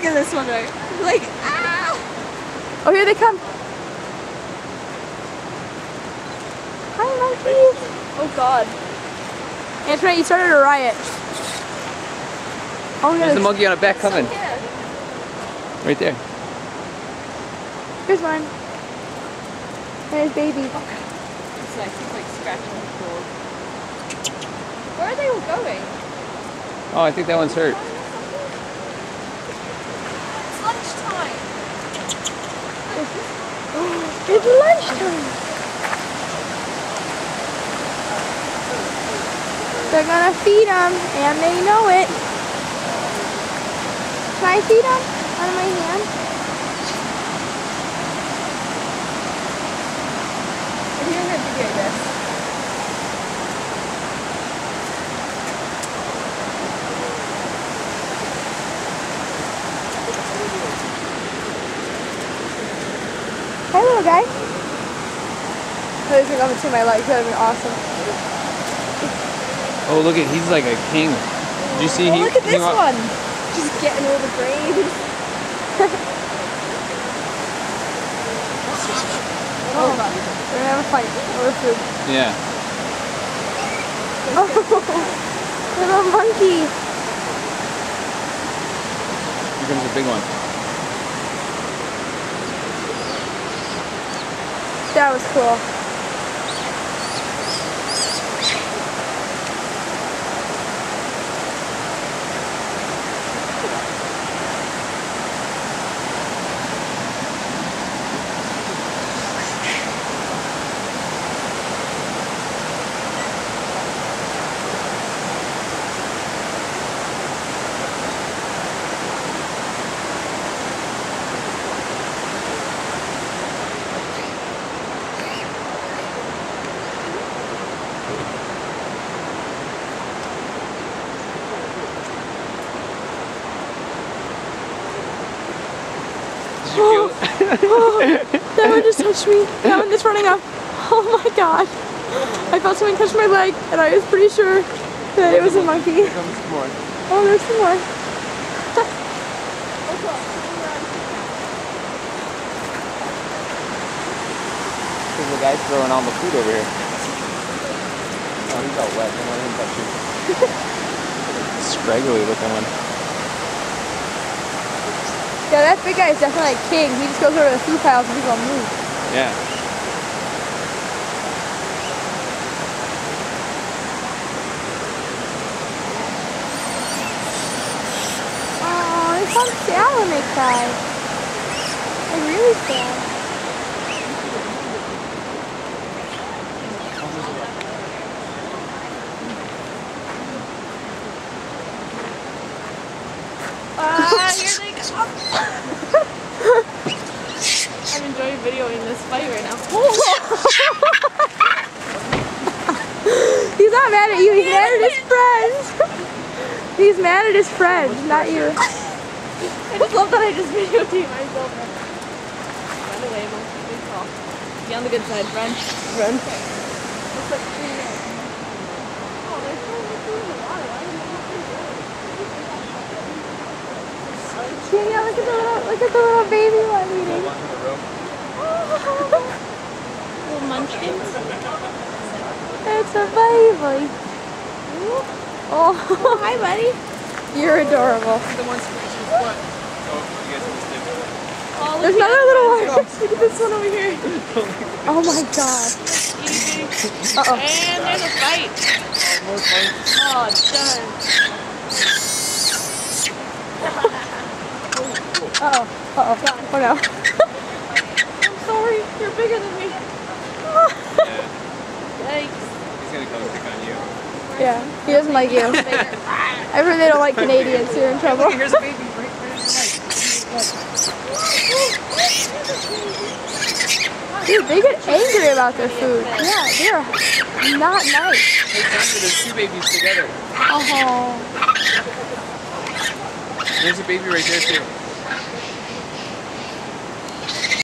Look at this one right. Like, ah! Oh, here they come. Hi, monkeys. Oh God. Antoinette, you started a riot. Oh, There's the monkey on a back coming. Right there. Here's one. There's baby. It's nice. He's like scratching the floor. Where are they all going? Oh, I think that one's hurt. It's lunchtime. It's lunchtime. They're gonna feed them, and they know it. Can I feed them out of my hand? I hear her video this. Hi, little guy. Please come between my legs. That would be awesome. Oh, look at, he's like a king. Did you see? Oh, look at this one. Just getting all the brains. Oh, we're gonna have a fight over food. Yeah. Oh, little monkey. Here comes a big one. That was cool. That one just touched me. That one just running up. Oh my god. I felt something touch my leg and I was pretty sure that it was a monkey. Here comes some more. Oh, there's some more. There's a guy throwing all the food over here. Oh, he's all wet. Don't let him touch you. Scraggly looking one. Yeah, that big guy is definitely a king. He just goes over the food piles and people move. Yeah. Oh, they found Sal when they cried. They're really sad. Here they come. I'm enjoying videoing this fight right now. He's not mad at you, he's mad at his friends. He's mad at his friends, not you. I just love that I just videotaped myself. Run away, monkey. Good call. Be on the good side. Run. Run. Looks like 3 minutes. Oh, there's so much food in the water. Why didn't Yeah, look at the little baby one eating. little munchkins? It's a baby. Oh, hi, buddy. You're adorable. Oh, There's another little one. Look at this one over here. Oh my god. Eating. Uh-oh. And there's a fight. Oh, darn. Uh-oh. Uh-oh. Oh no. I'm sorry. You're bigger than me. Yikes. He's gonna come pick on you. Yeah, he doesn't like you. I've heard they don't like Canadians. You're in trouble. Here's a baby right in Dude, they get angry about their food. Yeah, they're not nice. Hey, there's 2 babies together. Oh. There's a baby right there too.